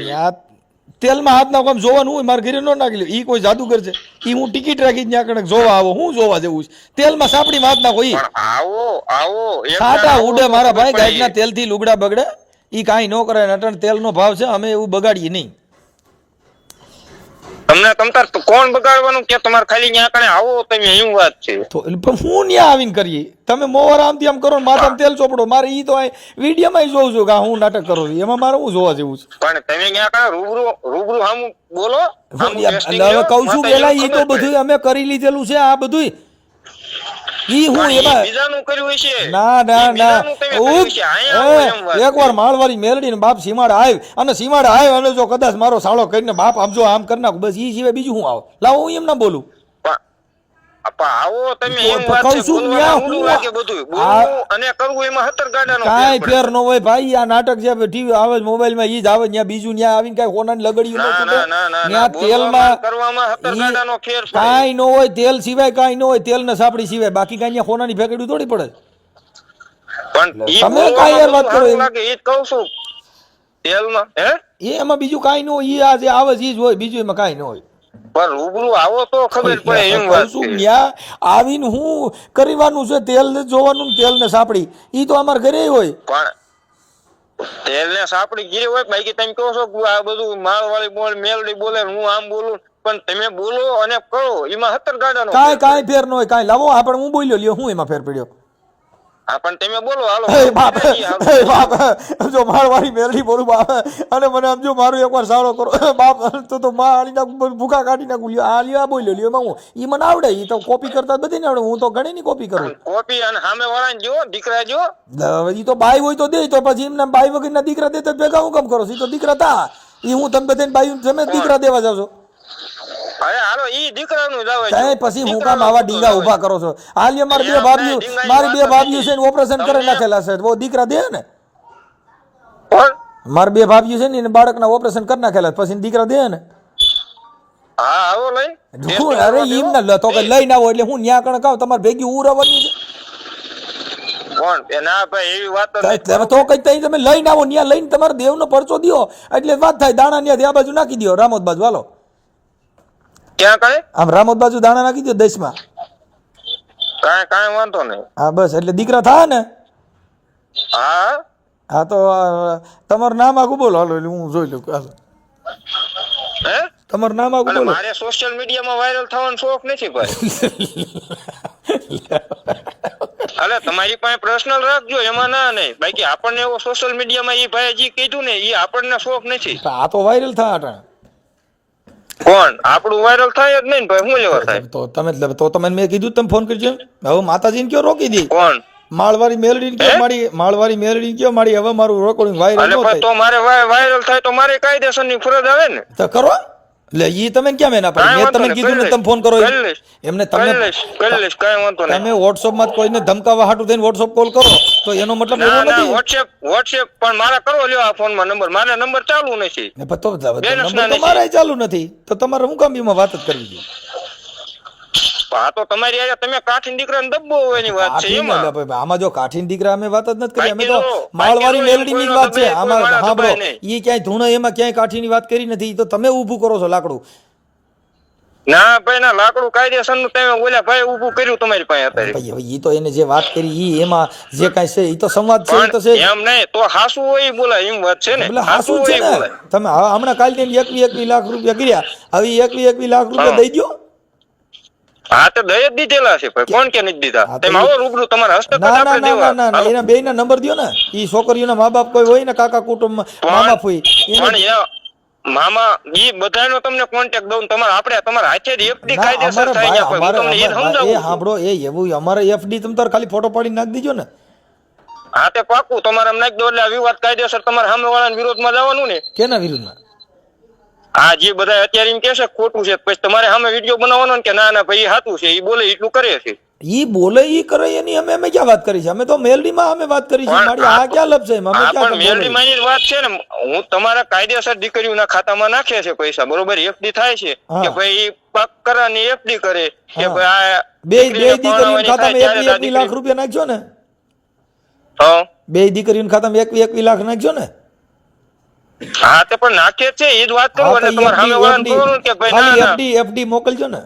તેલમાં હાથ નાખો આમ જોવાનું હોય, મારે ઘરે ન નાખી લે. ઈ કોઈ જાદુગર છે? ઈ હું ટિકિટ રાખી ત્યાં કણક જોવા આવો, હું જોવા જેવું છે? તેલમાં સાપડી હાથ નાખો. ઈ આવો આવો સાટા ઉડે મારા ભાઈ, ગાયના તેલ થી લુગડા બગડે. ઈ કાંઈ ન કરે. અટણ તેલ નો ભાવ છે, અમે એવું બગાડીએ નહીં. તમને તમતાર કોણ બગાડવાનું કે તમારે ખાલી ન્યા કણે આવો તમે, એવું વાત છે. તો હું ન્યા આવીને કરીએ? તમે મોવાર આમથી આમ કરો ને માથામાં તેલ ચોપડો. મારે ઈ તો વિડીયોમાં જોઉં છું કે હું નાટક કરો છું, એમાં મારે હું જોવા જેવું છે. પણ તમે ન્યા કણે રૂબરૂ હામું બોલો. હવે કઉ છું પેલા ઈ તો બધું અમે કરી લીધેલું છે. આ બધું ઈ હું એમાં બીજાનું કર્યું છે. ના ના ના, એકવાર માળવાળી મેલડી ને બાપ સીમાડ આવ અને સીમાડ આવ અને જો કદાચ મારો સાળો કરીને બાપ આમ જો આમ કરી નાખું, બસ ઈ સિવાય બીજું હું આવો લાવો. હું એમ ના બોલું. આવો તમે એમ વાત છે, બોલવાનું લાગે બધું બોલવું અને કરવું એમાં 17 ગાડાનો કાંઈ ફેર ન હોય ભાઈ. આ નાટક જે ટીવી આવે મોબાઈલ માં ઈ જ આવે, ત્યાં બીજું ત્યાં આવીને કઈ હોનાની લગડ્યું ન તૂટે. ત્યાં તેલમાં કરવામાં 17 ગાડાનો ફેર પડે. કાંઈ ન હોય, તેલ સિવાય કાંઈ ન હોય, તેલ ને સાપડી સિવાય બાકી કાંઈ ત્યાં હોનાની ફેકડ્યું થોડી પડે. પણ તમે કાંઈ યાર વાત કરો લાગે ઈ જ કહું છું. તેલમાં એમાં બીજું કાંઈ ન હોય. ઈ આ જે આવે ઈ જ હોય, બીજું એમાં કાંઈ ન હોય. પણ રૂબરૂ આવો તો ખબર પડે એમ વાત છે. ત્યાં આવીને હું કરવાનું છે? તેલ ને જોવાનું ને તેલ ને સાપડી ઈ તો અમાર ઘરે હોય. પણ તેલ ને સાપડી ઘીરે હોય, બાકી તમે કહો છો કે આ બધું માળવાળી બોલ મેલડી બોલે હું આમ બોલું, પણ તમે બોલો અને કરો એમાં 17 ગાડાનો કાંઈ ફેર ન હોય. કાંઈ લાવો આપણે હું બોલ્યો લ્યો, હું એમાં ફેર પડ્યો? પણ તમે બોલો હાલો. બાપ જો મારવાળી મેલડી બોલું બાપ, અને મને આમ જો મારું એકવાર સારો કરો બાપ તો મારી નાખું, ભૂખા કાઢી નાખું. લ્યો આ લ્યો આ બોલ્યો લ્યો, એમાં હું ઈ મને આવડે. ઈ તો કોપી કરતા બધી ને આવડે. હું તો ઘણી ની કોપી કરું. કોપી અને સામે વાળાને જો દીકરા જો ઈ તો બાઈ હોય તો દે, તો પછી એમને બાઈ વગરના દીકરા દેતા ભેગા હું કામ કરો? ઈ તો દીકરા તા. ઈ હું તમે બધાને બાઈ તમે દીકરા દેવા જાવ છો? અરે હાલો ઈ દીકરાનું જ આવે છે. પછી હું કામ આવા ડીંગા ઉભા કરો છો? હાલ મારી બે ભાભીઓ છે ને ઓપરેશન કરી નાખેલા છે, વો દીકરા દે ને. મારી બે ભાભીઓ છે ને એને બાળકના ઓપરેશન કરી નાખેલા, પછી દીકરા દે ને. હા આવો લઈ. અરે એમ ના તો કે લઈને આવો એટલે હું ન્યા કણ કહું તમારે ભેગી ઉરાવવાની છે. કોણ? ના ભાઈ એવી વાત તો કઈ તઈ તમે લઈને આવો, ન્યા લઈને તમારે દેવનો પરચો દ્યો એટલે વાત થાય. દાણા ન્યા આ બાજુ નાખી દો, રામોદ બાજુ હાલો. ક્યાં કરે? આમ રામોદ બાજુ દાણા નાખી દો 10 માં. કાંઈ વાંધો નહીં. હા બસ એટલે દીકરા થાય ને. હા હા તો તમારું નામ આખું બોલો હાલો, એટલે હું જોઈ લઉં. હાલો તમારું નામ આખું બોલો. મારે સોશિયલ મીડિયામાં વાયરલ થવાનો શોખ નથી ભાઈ. અલે તમારી પાસે પર્સનલ રાખજો, એમાં ના નહીં. બાકી આપણને એવો સોશિયલ મીડિયામાં ઈ ભાઈ જે કીધું ને ઈ આપણને શોખ નથી. આ તો વાયરલ થાય અટાણે. કોણ? આપણું વાયરલ થાય જ નહીં ભાઈ, શું લેવા થાય? તો તમે મેં કીધું તમે ફોન કરજો. હવે માતાજીને કયો રોકી દી. કોણ? માળવારી મેલડી કયો માળવારી મેલડી કયો મારી હવે મારું રેકોર્ડિંગ વાયરલ ન થાય. તો મારે વાયરલ થાય તો મારે કાયદેસરની ફરજ આવે ને. તો કરો. એટલે ઈ તમે કેમ એના પર મેં તમને કીધું ને તમે ફોન કરો એમને. તમે તમે WhatsApp માં કોઈને ધમકાવા હાટું થઈને WhatsApp કોલ કરો તો એનો મતલબ એવો નથી. WhatsApp પણ મારા કરો લ્યો આ ફોનમાં નંબર. મારા નંબર ચાલુ નથી. નંબર તમારા ચાલુ નથી તો તમારે હું કામ એમાં વાત જ કરવી જોઈએ? આ તો તમારી આજે તમે કાઠીન દીકરાને દબ્બો હોવાની વાત છે એમાં. આમાં જો કાઠીન દીકરા અમે વાત જ નથી કરી, અમે તો માળવારી મેલડીની જ વાત છે. આમાં સાંભળો ઈ ક્યાંય ધૂણ એમાં ક્યાંય કાઠીની વાત કરી નથી. તો તમે ઊભું કરો છો લાકડું. ના ભાઈ ના, લાકડું કાયદેસર નું તમે ઓલા ભાઈ ઊભું કર્યું તમારી પાસે અત્યારે. ઈ તો એને જે વાત કરી ઈ એમાં જે કાંઈ છે ઈ તો સંવાદ છે. ઈ તો છે એમ નહીં તો હાસુ હોય બોલાય એમ વાત છે ને. એટલે હાસુ છે ને. તમે હમણાં કાલ 21 લાખ રૂપિયા કર્યા, હવે 21 લાખ રૂપિયા દઈ દો. હા તો દઈ જ દીધેલા છે ભાઈ, કોણ કે નથી દીધા? તમે આવો રૂબરૂ તમારા હસ્તક આપણે દેવા. ના એના બેયના નંબર દ્યો ને. ઈ છોકરીઓના મા બાપ કોઈ હોય ને, કાકા કુટુંબ મામા ફોઈ, પણ મામા ઈ બધાનો તમને કોન્ટેક્ટ દઉં. તમારે આપણે તમારા હાથે જ એફડી કાયદેસર થઈ જાય. હું તમને એ સમજાવું. એ સાંભળો એ એવું અમારે એફડી તમે તાર ખાલી ફોટો પાડી નાખી દીજો ને. હા તે પાકું તમારે નાખી દો એટલે આ વિવાદ કાયદેસર તમારા સામે વાળાના વિરોધમાં જવાનું ને. કેના વિરોધમાં? આ જે બધા અત્યારે એમ કે છે ખોટું છે, પછી તમારે સામે વિડીયો બનાવવાનો ને કે ના ના ભાઈ સાચું છે, એ બોલે એટલું કરે છે. ઈ બોલે ઈ કરે એની અમે ક્યાં વાત કરી છે? અમે તો મેલડીમાં અમે વાત કરી છે. મારી આ ક્યાં લપ છે? અમે ક્યાં મેલડીમાં ની વાત છે ને, હું તમારા કાયદેસર દીકરીઓના ખાતામાં નાખે છે પૈસા, બરોબર, એફડી થાય છે કે ભાઈ પાક કરાની એફડી કરે કે ભાઈ આ બે દીકરીઓના ખાતામાં 21 લાખ રૂપિયા નાખજો ને. હા, બે દીકરીઓના ખાતામાં 21 લાખ નાખજો ને. હા તે પણ નાખે છે એ જ વાત કરું, એટલે તમારે સામે વાળાને કહું કે ભાઈ ના ના એફડી મોકલજો ને.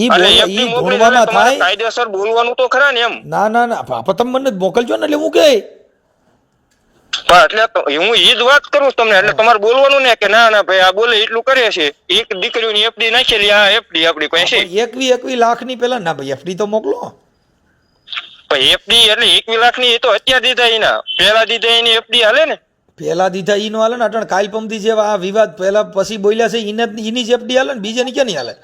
ઈ ભણવામાં થાય, કાયદેસર બોલવાનું તો ખરા ને એમ. ના ના ના તમે મને મોકલજો ને, એટલે હું કે એટલે હું ઈ જ વાત કરું તમને, એટલે તમારે બોલવાનું ને કે ના ના ભાઈ આ બોલે એટલું કરે છે, એક દીકરીઓની એફડી નાખેલી, આ એફડી આપડી પાસે 21 લાખ ની પેલા ના ભાઈ એફડી તો મોકલો. એફડી એટલે 21 લાખ ની એ તો અત્યારે દીધા, એના પેલા દીધા એની એફડી હાલે ને. પેલા દીધા ઈ નો હાલે ને, અટણ કાલ પમથી જે આ વિવાદ પેલા પછી બોલ્યા છે એની જ એફડી હાલે ને, બીજાની ક્યાં નહીં હાલે?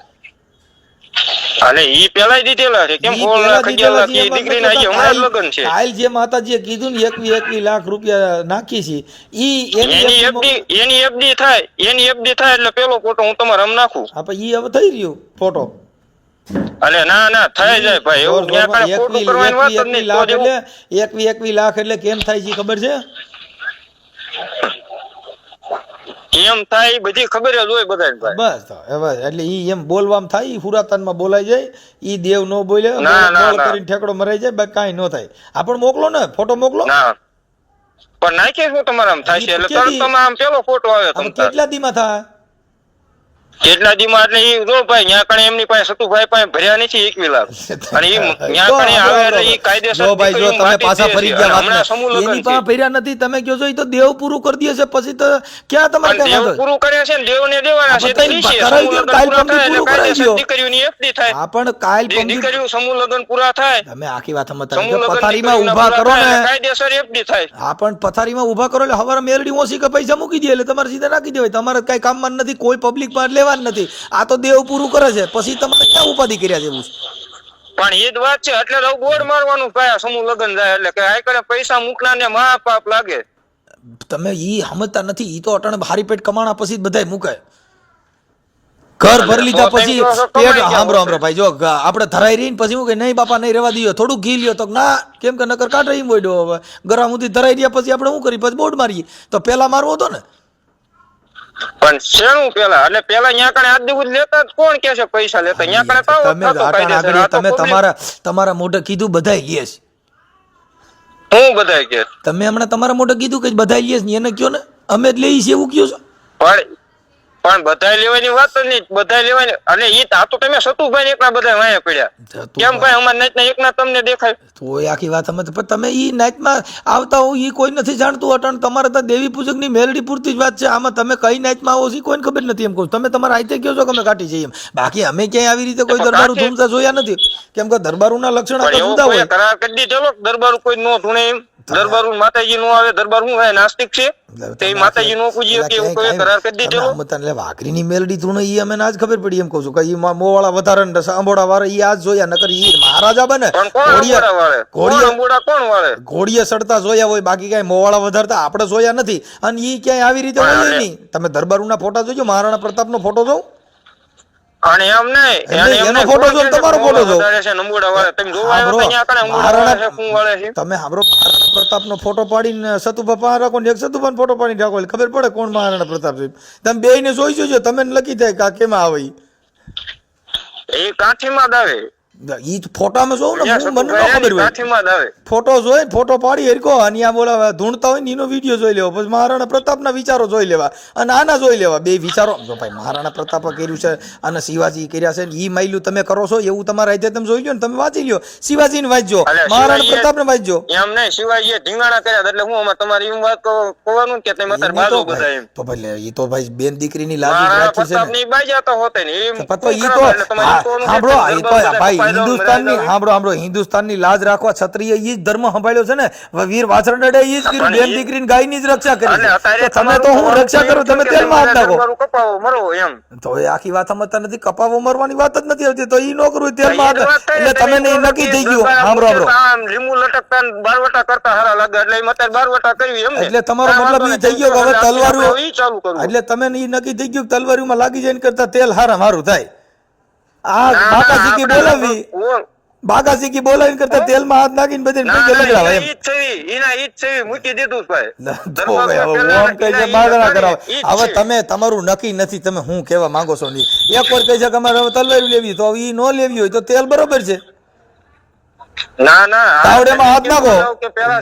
અલે ઈ પેલા દીધેલા છે, કેમ 4 લાખ 11 લાખ દીકરીના આજે હમણાં લગન છે. કાલ જે માતાજીએ કીધું ને 21 લાખ રૂપિયા નાખી છે, ઈ એની એફડી થાય, એની એફડી થાય એટલે પેલો ફોટો હું તમારે આમ નાખું. હા પણ ઈ હવે થઈ રહ્યો ફોટો. અલે ના ના થઈ જાય ભાઈ, એવું ક્યાં કાંઈ ખોટું કરવાની વાત જ નહીં. 21 લાખ એટલે કેમ થાય છે ખબર છે? કેમ થાય બધી ખબર જ હોય બધાને ભાઈ. બસ એટલે ઈ એમ બોલવામાં થાય, ઈ હુરાતાનમાં બોલાઈ જાય, ઈ દેવ નો બોલે, બોલ કરીને ઠેકડો મરાઈ જાય, બાકી કાંઈ ન થાય. આપણ મોકલો ને, ફોટો મોકલો. ના પણ નાખી શું તમારે આમ થાય છે, એટલે તરત તમે આમ પેલો ફોટો આવે. કેટલા દીમાં થાય? કેટલા દીમાં એટલે ઈ જો ભાઈ ન્યા કણે એમની પાસે સતુભાઈ પાસે ભર્યા નથી 21 લાખ, અને ઈ ન્યા કણે આવે એટલે ઈ કાયદેસર. જો ભાઈ જો તમે પાછા ફરી ગયા વાત, એની પાસે ભર્યા નથી, તમે કહો છો ઈ તો દેવ પૂરું કરી દે છે, પછી તો ક્યાં તમારે કઈ દેવ પૂરું કરે છે ને, દેવને દેવાના છે તો ઈ છે દીકરીઓની એફડી થાય. હા પણ કાલ દીકરીઓ સમૂહ લગ્ન પૂરા થાય, તમે આખી વાત સમજતા પથારીમાં ઊભા કરો ને, કાયદેસર એફડી થાય. હા પણ પથારીમાં ઊભા કરો એટલે હવારે મેલડી ઓછી કે પૈસા મૂકી દે એટલે તમારે સીધા નાખી દેવાય. તમારે કઈ કામમાં નથી, કોઈ પબ્લિક માં લેવા નથી. આ તો દેવ પૂરું કરે છે, પછી તમારે ક્યાં ઉપાધિ કર્યા જેવું? પણ એ જ વાત છે, એટલે બોર્ડ મારવાનું ભાઈ સમૂહ લગ્ન જાય એટલે કે આ કરે પૈસા મૂકના ને મહા પાપ લાગે. તમે ઈ સમજતા નથી, ઈ તો અટાણે હારી પેટ કમાણા પછી જ બધાય મૂકે. ઘર ભરી લીધા પછી પેટ સાંભળો ભાઈ, જો આપણે ધરાઈ રહીને પછી હું કે નહીં બાપા નહીં રહેવા દઈએ, થોડુંક ઘી લ્યો તો ના, કેમ કે નકર કાઢ રહી મોડ્યો. હવે ગરમ સુધી ધરાઈ રહ્યા પછી આપણે શું કરીએ? પછી બોર્ડ મારીએ. તો પેલા મારવો હતો ને. પણ શેનું પેલા, એટલે પેલા ન્યા કણે આજ દિવસ લેતા કોણ કે છે પૈસા લેતા? ન્યા કણે તમે તમારા મોઢે કીધું બધાય લે છે. હું બધાય કે તમે હમણાં તમારા મોઢે કીધું કે બધાય લે છે, એને કયો ને અમે જ લઈએ છીએ એવું કયો છો? પણ બધા લેવાની વાત જ નહીં, બધા લેવાની. અને ઈ આ તો તમે સતુભાઈ ને એકલા બધા વાયા પડ્યા, કેમ ભાઈ અમાર નાચના એકના તમને દેખાય તો આખી વાત સમજ. પણ તમે ઈ નાચમાં આવતા હો ઈ કોઈ નથી જાણતું. અટણ તમારે તો દેવી પૂજક ની મેલડી પૂરતી જ વાત છે. આમાં તમે કઈ નાચમાં આવો છો કોઈને ખબર નથી. એમ કહું તમે તમારા આઈતે કહો છો કે અમે કાઢી જઈએ એમ. બાકી અમે ક્યાંય આવી રીતે કોઈ દરબારું ધૂમતા જોયા નથી, કેમ કે દરબારુના લક્ષણ તો જુદા હોય. કરાર કરી દીધેલો દરબારું કોઈ નો ધૂણે એમ. દરબારું માતાજી નો આવે, દરબાર શું હોય નાસ્તિક છે, તે માતાજી નો પૂજીએ કે એવું કોઈ કરાર કરી દીધેલો. એટલે વાઘરીની મેલડી ધૂણે ઈ અમે આજ ખબર પડી. એમ કહું છું કે ઈ મોવાળા વધારે ને સાંભોળા વાળા ઈ આજ જોયા, નકર ઈ મહારાજા બને ઘોડીએ સડતા જોયા હોય, બાકી કઈ મોવાળા વધારતા આપણે જોયા નથી. અને ઈ ક્યાંય આવી રીતે હોય નહીં. તમે દરબારુના ફોટા જોજો, મહારાણા પ્રતાપનો ફોટો જોઉં અને એમ નહીં એનો ફોટો જો, તમારો ફોટો જો. તમે સાંભળો, મહારાણા પ્રતાપનો ફોટો પાડીને સતુભા રાખો ને એક સતુભાનો ફોટો પાડીને રાખો, ખબર પડે કોણ મહારાણા પ્રતાપ છે. તમે બે ને જોઈ જોજો, તમે લખી થાય કે કેમાં આવે એ કાઠીમાં આવે. ઈ ફોટામાં જોઉં ને મને ન ખબર હોય. ફોટો જોઈ ફોટો પાડી હરકો અને આ બોલા ધૂણતા હોય ને એનો વિડીયો જોઈ લેવો, પછી મહારાણા પ્રતાપના વિચારો જોઈ લેવા અને આના જોઈ લેવા. બે વિચારો જો ભાઈ મહારાણા પ્રતાપે કર્યું છે અને શિવાજી કર્યા છે, ઈ માયલું તમે કરો છો એવું તમારા રીતે તમે જોઈ લો ને, તમે વાંચી લ્યો. શિવાજી ને વાંચજો, મહારાણા પ્રતાપ ને વાંચજો. એમ નહીં, શિવાજી ઢીંગાણા કર્યા એટલે હું અમારે તમારી એમ વાત કહેવાનું કે તમે અત્યારે બાજુ બધા એમ તો ભાઈ ઈ તો ભાઈ બેન દીકરીની લાગી રાખી છે ને. પ્રતાપની બાજા તો હોતે ને ઈ તો સાંભળો, ઈ તો ભાઈ હિન્દુસ્તાનની સાંભળો હિન્દુસ્તાનની લાજ રાખવા ક્ષત્રિય ઈ જ ધર્મ સંભાળ્યો છે ને, વીર વાછરડે ઈ જ કર્યું, બેન દીકરીની ગાયની જ રક્ષા કરી છે. તમે તો હું રક્ષા કરો, તમે તેલમાં હાથ નાખો કપાવો મરો એમ. તો એ આખી વાત સમજતા નથી. કપાવો મરવાની વાત જ નથી આવતી, તો ઈ નો કરવું, તેલમાં હાથ. એટલે તમે નહીં નક્કી થઈ ગયું. સાંભળો લીંબુ લટકતા બારવટા કરતા હારા લાગે એટલે એમ અત્યારે બારવટા કરવી એમ. એટલે તમારો મતલબ ઈ થઈ ગયો કે હવે તલવારો ચાલુ કરવું. એટલે તમે ઈ નક્કી થઈ ગયું તલવારીમાં લાગી જાય કરતા તેલ હારા મારું થાય. આ બાકાશીકી બોલાવી, બાકાશીકી બોલાવીને કરતા તેલમાં હાથ નાખીને બધી પૈકે લગડાવે એમ. એના ઈજ છે મૂકી દીધું ભાઈ. ઓમ કહે છે બાગડા કરાવે. હવે તમે તમારું નક્કી નથી, તમે હું કહેવા માંગો છો નહીં. એક વાર કહે છે કે અમારે હવે તલવારી લેવી, તો ઈ નો લેવી હોય તો તેલ બરોબર છે. ના ના તાવડેમાં હાથ નાખો.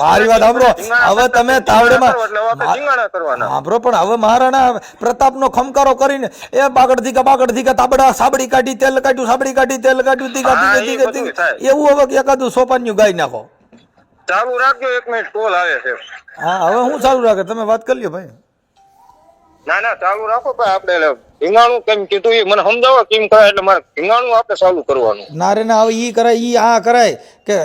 મારી વાત સાંભળો. હવે તમે તાવડેમાં સાંભળો, પણ હવે મહારાણા પ્રતાપનો ખમકારો કરીને એ બાગડ ધીકા તાબડા સાબડી કાઢી તેલ કાઢ્યું, સાબડી કાઢી તેલ કાઢ્યું, ધીકા એવું હવે એકાદું સોપાન્યું ગાઈ નાખો. ચાલુ રાખજો, 1 મિનિટ કોલ આવે છે. હા હવે હું ચાલુ રાખે, તમે વાત કરી લ્યો ભાઈ. ના ના ચાલુ રાખો ભાઈ. આપણે ભીંગાણું કેમ કીધું એ મને સમજાવો કેમ કરાય, એટલે મારે ભીંગાણું આપણે ચાલુ કરવાનું. ના રે ના, હવે ઈ કરાય, ઈ આ કરાય કે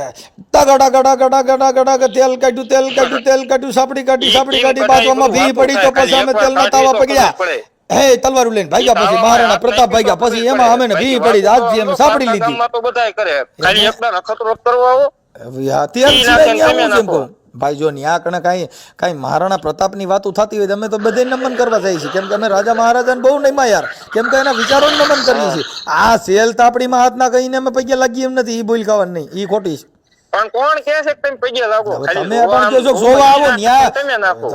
તગડા ગડા ગડા ગડા ગડા કે તેલ કાઢ્યું, સાપડી કાઢી બાજુમાં ભી પડી તો પછી અમે તેલના તાવા પકડ્યા. હે તલવારું લઈને ભાગ્યા, પછી મહારાણા પ્રતાપ ભાગ્યા, પછી એમાં અમે ને ભી પડી આજથી અમે સાપડી લીધી. તો બધાય કરે, ખાલી એકલા નખતરો કરવા આવો. તેલ સિવાય હું કેમ કહું ભાઈ, જો ન્યા કણે કાંઈ મહારાણા પ્રતાપની વાતો થતી હોય અમે તો બધે નમન કરવા જઈએ છીએ, કેમ કે અમે રાજા મહારાજાને બહુ નહીં યાર, કેમ કે એના વિચારોને નમન કરીએ છીએ. આ સેલ તાપડીમાં હાથ ના કહીને અમે પૈયા લાગીએ એમ નથી, ઈ બોલ ખાવાનું નહીં, ઈ ખોટી છે. પણ કોણ કહે છે કે તમે પૈયા લાગો? તમે પણ જો જોવા આવો ન્યા,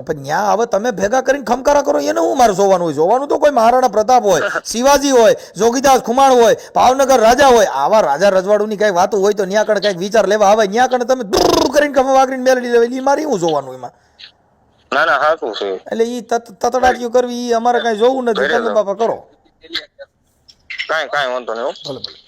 પણ ન્યા હવે તમે ભેગા કરીને ખમકારા કરો, એને હું મારે જોવાનું હોય? જોવાનું તો કોઈ મહારાણા પ્રતાપ હોય, શિવાજી હોય, જોગીદાસ ખુમાણ હોય, ભાવનગર રાજા હોય, આવા રાજા રજવાડુની કઈ વાતો હોય તો ન્યા કણે કઈક વિચાર લેવા આવે. ન્યા કણે તમે દૂર કરીને ખમા વાગરીને મેળવી લેવા, મારે હું જોવાનું એમાં? ના ના હાચું છે. એટલે ઈ તતડાટીઓ કરવી ઈ અમારે કઈ જોવું નથી. તમે બાપા કરો, કાંઈ વાંધો નહીં. ભલે ભલે.